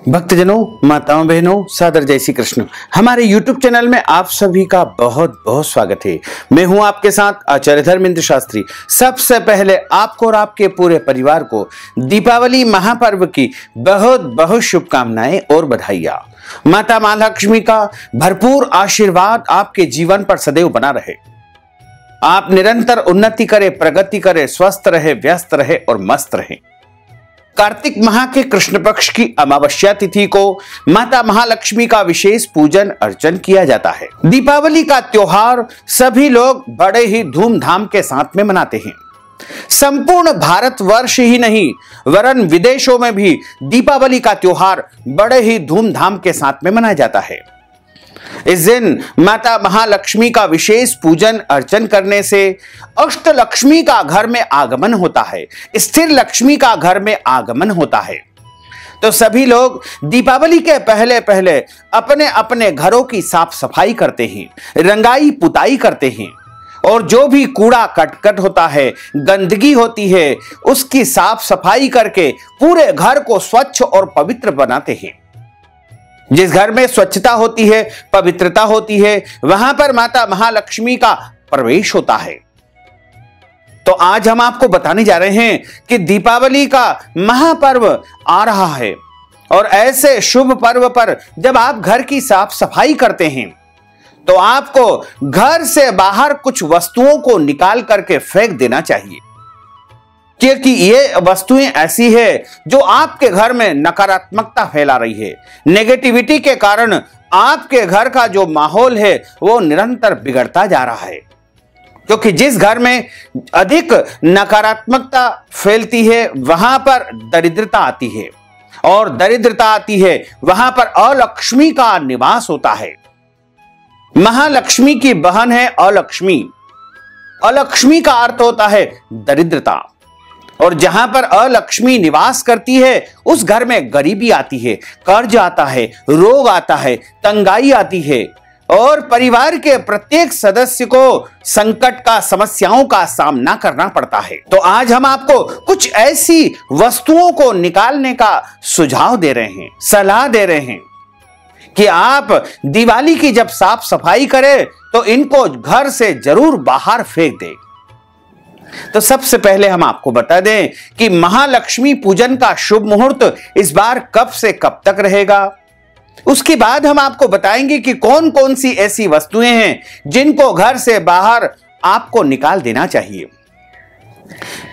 भक्तजनों, माताओं, बहनों, सादर जय श्री कृष्ण। हमारे YouTube चैनल में आप सभी का बहुत बहुत स्वागत है। मैं हूं आपके साथ आचार्य धर्मेंद्र शास्त्री। सबसे पहले आपको और आपके पूरे परिवार को दीपावली महापर्व की बहुत बहुत शुभकामनाएं और बधाइयां। माता महालक्ष्मी का भरपूर आशीर्वाद आपके जीवन पर सदैव बना रहे। आप निरंतर उन्नति करें, प्रगति करें, स्वस्थ रहे, व्यस्त रहे और मस्त रहे। कार्तिक माह के कृष्ण पक्ष की अमावस्या तिथि को माता महालक्ष्मी का विशेष पूजन अर्चन किया जाता है। दीपावली का त्योहार सभी लोग बड़े ही धूमधाम के साथ में मनाते हैं। संपूर्ण भारतवर्ष ही नहीं वरन विदेशों में भी दीपावली का त्योहार बड़े ही धूमधाम के साथ में मनाया जाता है। इस दिन माता महालक्ष्मी का विशेष पूजन अर्चन करने से अष्ट लक्ष्मी का घर में आगमन होता है, स्थिर लक्ष्मी का घर में आगमन होता है। तो सभी लोग दीपावली के पहले पहले अपने अपने घरों की साफ सफाई करते हैं, रंगाई पुताई करते हैं और जो भी कूड़ा कटकट होता है, गंदगी होती है, उसकी साफ सफाई करके पूरे घर को स्वच्छ और पवित्र बनाते हैं। जिस घर में स्वच्छता होती है, पवित्रता होती है, वहां पर माता महालक्ष्मी का प्रवेश होता है। तो आज हम आपको बताने जा रहे हैं कि दीपावली का महापर्व आ रहा है और ऐसे शुभ पर्व पर जब आप घर की साफ सफाई करते हैं तो आपको घर से बाहर कुछ वस्तुओं को निकाल करके फेंक देना चाहिए, क्योंकि ये वस्तुएं ऐसी है जो आपके घर में नकारात्मकता फैला रही है। नेगेटिविटी के कारण आपके घर का जो माहौल है वो निरंतर बिगड़ता जा रहा है, क्योंकि जिस घर में अधिक नकारात्मकता फैलती है वहां पर दरिद्रता आती है और दरिद्रता आती है वहां पर अलक्ष्मी का निवास होता है। महालक्ष्मी की बहन है अलक्ष्मी। अलक्ष्मी का अर्थ होता है दरिद्रता, और जहां पर अलक्ष्मी निवास करती है उस घर में गरीबी आती है, कर्ज आता है, रोग आता है, तंगाई आती है और परिवार के प्रत्येक सदस्य को संकट का, समस्याओं का सामना करना पड़ता है। तो आज हम आपको कुछ ऐसी वस्तुओं को निकालने का सुझाव दे रहे हैं, सलाह दे रहे हैं कि आप दिवाली की जब साफ सफाई करें तो इनको घर से जरूर बाहर फेंक दें। तो सबसे पहले हम आपको बता दें कि महालक्ष्मी पूजन का शुभ मुहूर्त इस बार कब से कब तक रहेगा। उसके बाद हम आपको बताएंगे कि कौन कौन सी ऐसी वस्तुएं हैं जिनको घर से बाहर आपको निकाल देना चाहिए।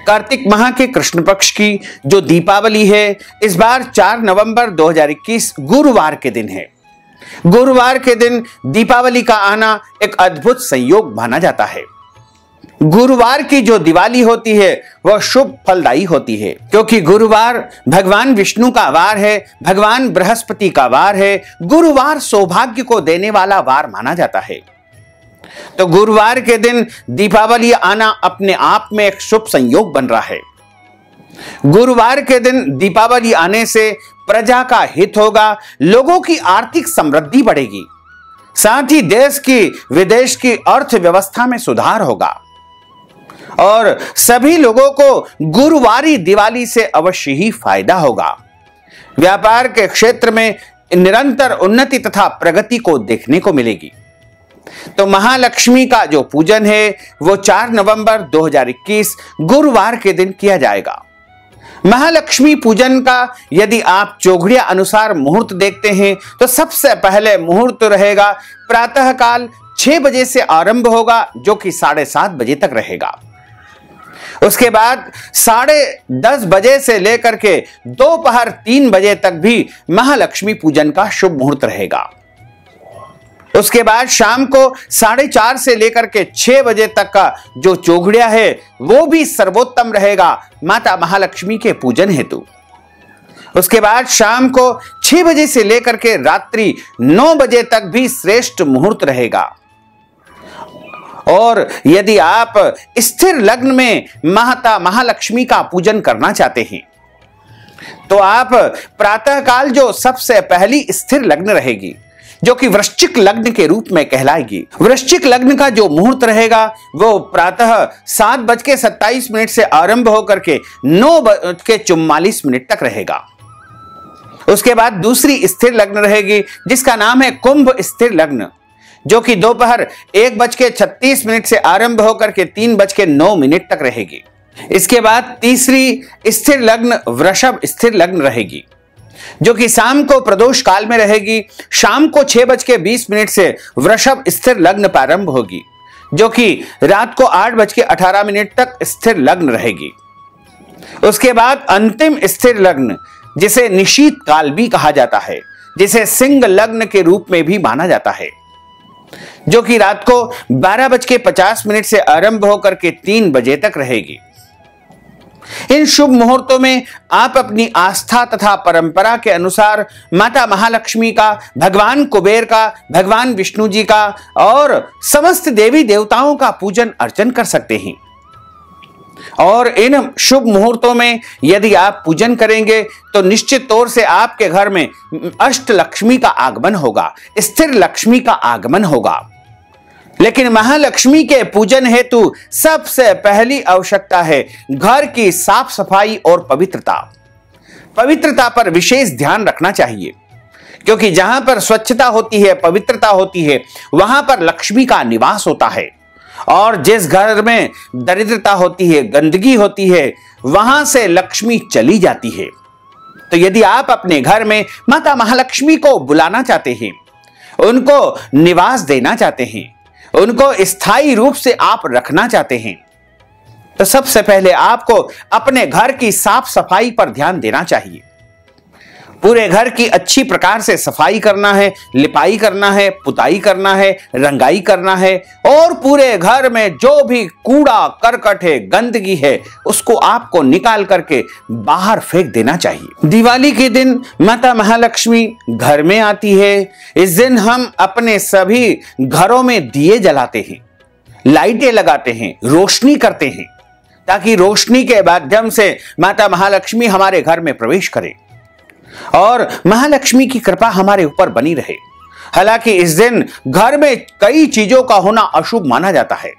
कार्तिक माह के कृष्ण पक्ष की जो दीपावली है इस बार 4 नवंबर 2021 गुरुवार के दिन है। गुरुवार के दिन दीपावली का आना एक अद्भुत संयोग माना जाता है। गुरुवार की जो दिवाली होती है वह शुभ फलदायी होती है, क्योंकि गुरुवार भगवान विष्णु का वार है, भगवान बृहस्पति का वार है। गुरुवार सौभाग्य को देने वाला वार माना जाता है। तो गुरुवार के दिन दीपावली आना अपने आप में एक शुभ संयोग बन रहा है। गुरुवार के दिन दीपावली आने से प्रजा का हित होगा, लोगों की आर्थिक समृद्धि बढ़ेगी, साथ ही देश की विदेश की अर्थव्यवस्था में सुधार होगा और सभी लोगों को गुरुवारी दिवाली से अवश्य ही फायदा होगा। व्यापार के क्षेत्र में निरंतर उन्नति तथा प्रगति को देखने को मिलेगी। तो महालक्ष्मी का जो पूजन है वो 4 नवंबर 2021 गुरुवार के दिन किया जाएगा। महालक्ष्मी पूजन का यदि आप चौघड़िया अनुसार मुहूर्त देखते हैं तो सबसे पहले मुहूर्त रहेगा प्रातःकाल 6 बजे से आरंभ होगा, जो कि 7:30 बजे तक रहेगा। उसके बाद 10:30 बजे से लेकर के दोपहर 3 बजे तक भी महालक्ष्मी पूजन का शुभ मुहूर्त रहेगा। उसके बाद शाम को 4:30 से लेकर के 6 बजे तक का जो चौघड़िया है वो भी सर्वोत्तम रहेगा माता महालक्ष्मी के पूजन हेतु। उसके बाद शाम को 6 बजे से लेकर के रात्रि 9 बजे तक भी श्रेष्ठ मुहूर्त रहेगा। और यदि आप स्थिर लग्न में माता महालक्ष्मी का पूजन करना चाहते हैं तो आप प्रातःकाल जो सबसे पहली स्थिर लग्न रहेगी, जो कि वृश्चिक लग्न के रूप में कहलाएगी, वृश्चिक लग्न का जो मुहूर्त रहेगा वो प्रातः 7:27 से आरंभ होकर के 9:44 तक रहेगा। उसके बाद दूसरी स्थिर लग्न रहेगी जिसका नाम है कुंभ स्थिर लग्न, जो कि दोपहर 1:36 से आरंभ होकर के 3:09 तक रहेगी। इसके बाद तीसरी स्थिर लग्न वृषभ स्थिर लग्न रहेगी, जो कि शाम को प्रदोष काल में रहेगी। शाम को 6:20 से वृषभ स्थिर लग्न प्रारंभ होगी, जो कि रात को 8:18 तक स्थिर लग्न रहेगी। उसके बाद अंतिम स्थिर लग्न, जिसे निशीत काल भी कहा जाता है, जिसे सिंह लग्न के रूप में भी माना जाता है, जो कि रात को 12:50 से आरंभ होकर के 3 बजे तक रहेगी। इन शुभ मुहूर्तों में आप अपनी आस्था तथा परंपरा के अनुसार माता महालक्ष्मी का, भगवान कुबेर का, भगवान विष्णु जी का और समस्त देवी देवताओं का पूजन अर्चन कर सकते हैं। और इन शुभ मुहूर्तों में यदि आप पूजन करेंगे तो निश्चित तौर से आपके घर में अष्ट लक्ष्मी का आगमन होगा, स्थिर लक्ष्मी का आगमन होगा। लेकिन महालक्ष्मी के पूजन हेतु सबसे पहली आवश्यकता है घर की साफ सफाई और पवित्रता। पवित्रता पर विशेष ध्यान रखना चाहिए, क्योंकि जहां पर स्वच्छता होती है, पवित्रता होती है, वहां पर लक्ष्मी का निवास होता है। और जिस घर में दरिद्रता होती है, गंदगी होती है, वहां से लक्ष्मी चली जाती है। तो यदि आप अपने घर में माता महालक्ष्मी को बुलाना चाहते हैं, उनको निवास देना चाहते हैं, उनको स्थायी रूप से आप रखना चाहते हैं, तो सबसे पहले आपको अपने घर की साफ सफाई पर ध्यान देना चाहिए। पूरे घर की अच्छी प्रकार से सफाई करना है, लिपाई करना है, पुताई करना है, रंगाई करना है, और पूरे घर में जो भी कूड़ा करकट है, गंदगी है, उसको आपको निकाल करके बाहर फेंक देना चाहिए। दिवाली के दिन माता महालक्ष्मी घर में आती है। इस दिन हम अपने सभी घरों में दिए जलाते हैं, लाइटें लगाते हैं, रोशनी करते हैं, ताकि रोशनी के माध्यम से माता महालक्ष्मी हमारे घर में प्रवेश करे और महालक्ष्मी की कृपा हमारे ऊपर बनी रहे। हालांकि इस दिन घर में कई चीजों का होना अशुभ माना जाता है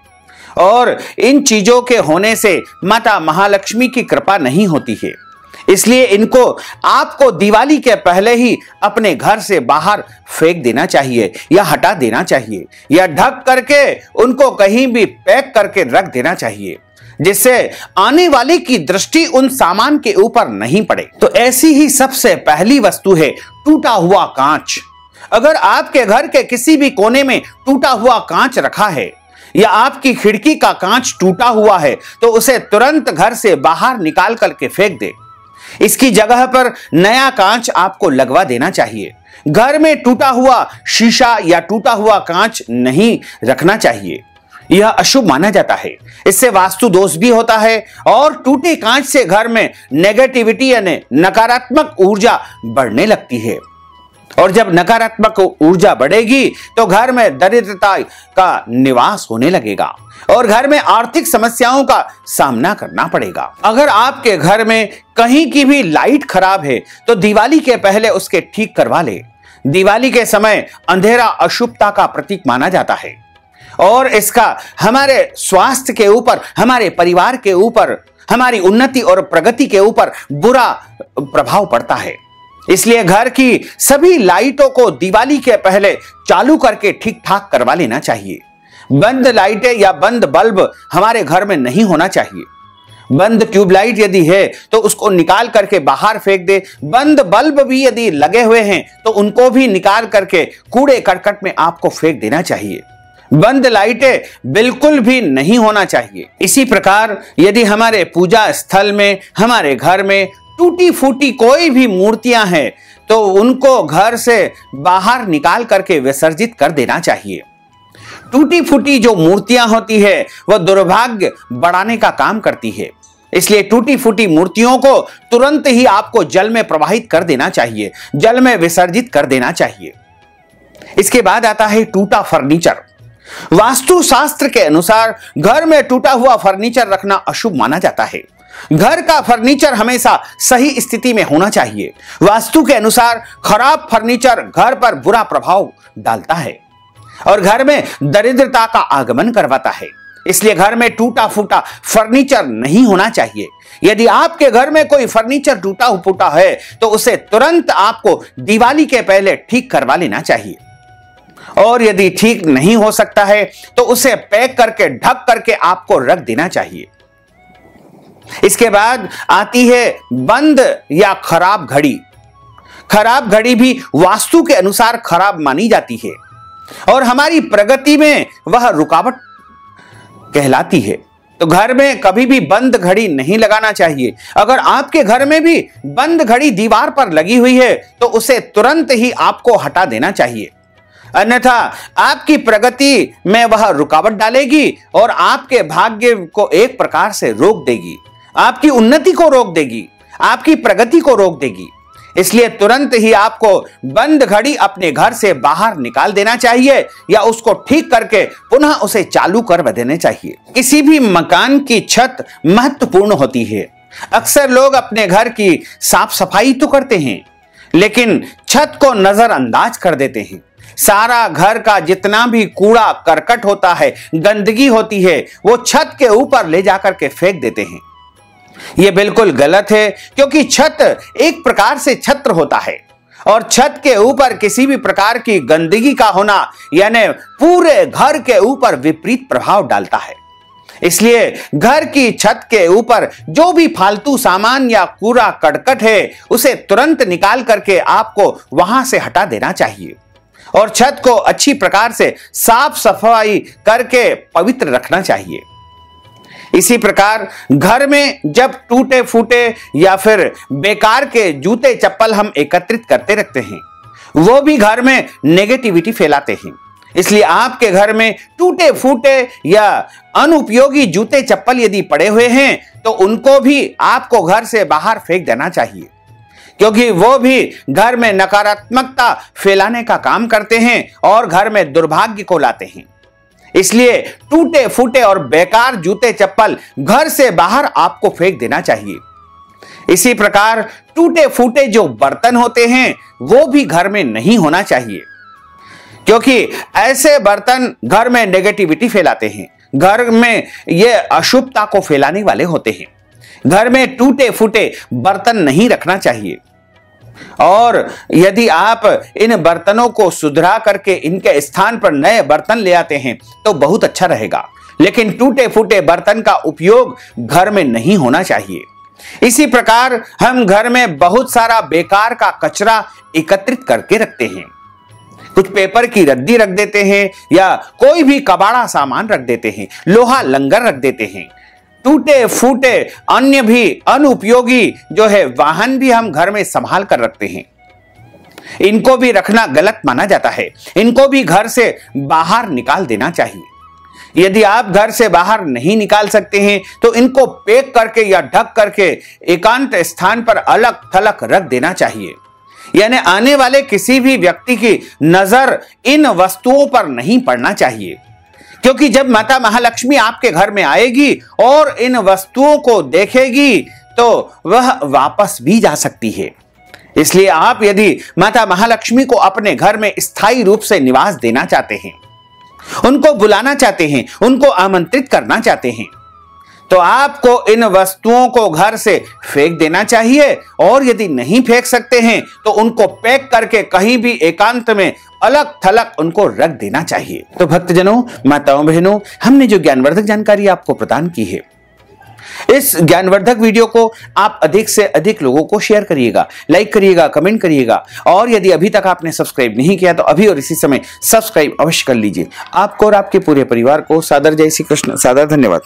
और इन चीजों के होने से माता महालक्ष्मी की कृपा नहीं होती है। इसलिए इनको आपको दिवाली के पहले ही अपने घर से बाहर फेंक देना चाहिए या हटा देना चाहिए या ढक करके उनको कहीं भी पैक करके रख देना चाहिए, जिससे आने वाले की दृष्टि उन सामान के ऊपर नहीं पड़े। तो ऐसी ही सबसे पहली वस्तु है टूटा हुआ कांच। अगर आपके घर के किसी भी कोने में टूटा हुआ कांच रखा है या आपकी खिड़की का कांच टूटा हुआ है, तो उसे तुरंत घर से बाहर निकाल करके फेंक दे। इसकी जगह पर नया कांच आपको लगवा देना चाहिए। घर में टूटा हुआ शीशा या टूटा हुआ कांच नहीं रखना चाहिए, यह अशुभ माना जाता है। इससे वास्तु दोष भी होता है और टूटे कांच से घर में नेगेटिविटी यानी नकारात्मक ऊर्जा बढ़ने लगती है, और जब नकारात्मक ऊर्जा बढ़ेगी तो घर में दरिद्रता का निवास होने लगेगा और घर में आर्थिक समस्याओं का सामना करना पड़ेगा। अगर आपके घर में कहीं की भी लाइट खराब है तो दिवाली के पहले उसके ठीक करवा ले। दिवाली के समय अंधेरा अशुभता का प्रतीक माना जाता है और इसका हमारे स्वास्थ्य के ऊपर, हमारे परिवार के ऊपर, हमारी उन्नति और प्रगति के ऊपर बुरा प्रभाव पड़ता है। इसलिए घर की सभी लाइटों को दिवाली के पहले चालू करके ठीक ठाक करवा लेना चाहिए। बंद लाइटें या बंद बल्ब हमारे घर में नहीं होना चाहिए। बंद ट्यूबलाइट यदि है तो उसको निकाल करके बाहर फेंक दे। बंद बल्ब भी यदि लगे हुए हैं तो उनको भी निकाल करके कूड़े करकट में आपको फेंक देना चाहिए। बंद लाइटें बिल्कुल भी नहीं होना चाहिए। इसी प्रकार यदि हमारे पूजा स्थल में, हमारे घर में टूटी फूटी कोई भी मूर्तियां हैं तो उनको घर से बाहर निकाल करके विसर्जित कर देना चाहिए। टूटी फूटी जो मूर्तियां होती है वह दुर्भाग्य बढ़ाने का काम करती है, इसलिए टूटी फूटी मूर्तियों को तुरंत ही आपको जल में प्रवाहित कर देना चाहिए, जल में विसर्जित कर देना चाहिए। इसके बाद आता है टूटा फर्नीचर। वास्तु शास्त्र के अनुसार घर में टूटा हुआ फर्नीचर रखना अशुभ माना जाता है। घर का फर्नीचर हमेशा सही स्थिति में होना चाहिए। वास्तु के अनुसार खराब फर्नीचर घर पर बुरा प्रभाव डालता है और घर में दरिद्रता का आगमन करवाता है। इसलिए घर में टूटा फूटा फर्नीचर नहीं होना चाहिए। यदि आपके घर में कोई फर्नीचर टूटा फूटा है तो उसे तुरंत आपको दिवाली के पहले ठीक करवा लेना चाहिए। और यदि ठीक नहीं हो सकता है तो उसे पैक करके ढक करके आपको रख देना चाहिए। इसके बाद आती है बंद या खराब घड़ी। खराब घड़ी भी वास्तु के अनुसार खराब मानी जाती है और हमारी प्रगति में वह रुकावट कहलाती है। तो घर में कभी भी बंद घड़ी नहीं लगाना चाहिए। अगर आपके घर में भी बंद घड़ी दीवार पर लगी हुई है तो उसे तुरंत ही आपको हटा देना चाहिए, अन्यथा आपकी प्रगति में वह रुकावट डालेगी और आपके भाग्य को एक प्रकार से रोक देगी, आपकी उन्नति को रोक देगी, आपकी प्रगति को रोक देगी। इसलिए तुरंत ही आपको बंद घड़ी अपने घर से बाहर निकाल देना चाहिए या उसको ठीक करके पुनः उसे चालू कर देना चाहिए। किसी भी मकान की छत महत्वपूर्ण होती है। अक्सर लोग अपने घर की साफ सफाई तो करते हैं लेकिन छत को नजरअंदाज कर देते हैं। सारा घर का जितना भी कूड़ा करकट होता है, गंदगी होती है, वो छत के ऊपर ले जाकर के फेंक देते हैं। यह बिल्कुल गलत है क्योंकि छत एक प्रकार से छत्र होता है और छत के ऊपर किसी भी प्रकार की गंदगी का होना यानी पूरे घर के ऊपर विपरीत प्रभाव डालता है। इसलिए घर की छत के ऊपर जो भी फालतू सामान या कूड़ा करकट है उसे तुरंत निकाल करके आपको वहां से हटा देना चाहिए और छत को अच्छी प्रकार से साफ सफाई करके पवित्र रखना चाहिए। इसी प्रकार घर में जब टूटे फूटे या फिर बेकार के जूते चप्पल हम एकत्रित करते रखते हैं वो भी घर में नेगेटिविटी फैलाते हैं। इसलिए आपके घर में टूटे फूटे या अनुपयोगी जूते चप्पल यदि पड़े हुए हैं तो उनको भी आपको घर से बाहर फेंक देना चाहिए क्योंकि वो भी घर में नकारात्मकता फैलाने का काम करते हैं और घर में दुर्भाग्य को लाते हैं। इसलिए टूटे फूटे और बेकार जूते चप्पल घर से बाहर आपको फेंक देना चाहिए। इसी प्रकार टूटे फूटे जो बर्तन होते हैं वो भी घर में नहीं होना चाहिए क्योंकि ऐसे बर्तन घर में नेगेटिविटी फैलाते हैं, घर में ये अशुभता को फैलाने वाले होते हैं। घर में टूटे फूटे बर्तन नहीं रखना चाहिए और यदि आप इन बर्तनों को सुधरा करके इनके स्थान पर नए बर्तन ले आते हैं तो बहुत अच्छा रहेगा, लेकिन टूटे फूटे बर्तन का उपयोग घर में नहीं होना चाहिए। इसी प्रकार हम घर में बहुत सारा बेकार का कचरा एकत्रित करके रखते हैं। कुछ पेपर की रद्दी रख देते हैं या कोई भी कबाड़ा सामान रख देते हैं, लोहा लंगर रख देते हैं। टूटे फूटे अन्य भी अनुपयोगी जो है वाहन भी हम घर में संभाल कर रखते हैं। इनको भी रखना गलत माना जाता है, इनको भी घर से बाहर निकाल देना चाहिए। यदि आप घर से बाहर नहीं निकाल सकते हैं तो इनको पैक करके या ढक करके एकांत स्थान पर अलग थलग रख देना चाहिए, यानी आने वाले किसी भी व्यक्ति की नजर इन वस्तुओं पर नहीं पड़ना चाहिए क्योंकि जब माता महालक्ष्मी आपके घर में आएगी और इन वस्तुओं को देखेगी तो वह वापस भी जा सकती है। इसलिए आप यदि माता महालक्ष्मी को अपने घर में स्थायी रूप से निवास देना चाहते हैं, उनको बुलाना चाहते हैं, उनको आमंत्रित करना चाहते हैं तो आपको इन वस्तुओं को घर से फेंक देना चाहिए और यदि नहीं फेंक सकते हैं तो उनको पैक करके कहीं भी एकांत में अलग थलग उनको रख देना चाहिए। तो भक्तजनों, माताओं बहनों, हमने जो ज्ञानवर्धक जानकारी आपको प्रदान की है, इस ज्ञानवर्धक वीडियो को आप अधिक से अधिक लोगों को शेयर करिएगा, लाइक करिएगा, कमेंट करिएगा और यदि अभी तक आपने सब्सक्राइब नहीं किया तो अभी और इसी समय सब्सक्राइब अवश्य कर लीजिए। आपको और आपके पूरे परिवार को सादर जय श्री कृष्ण, सादर धन्यवाद।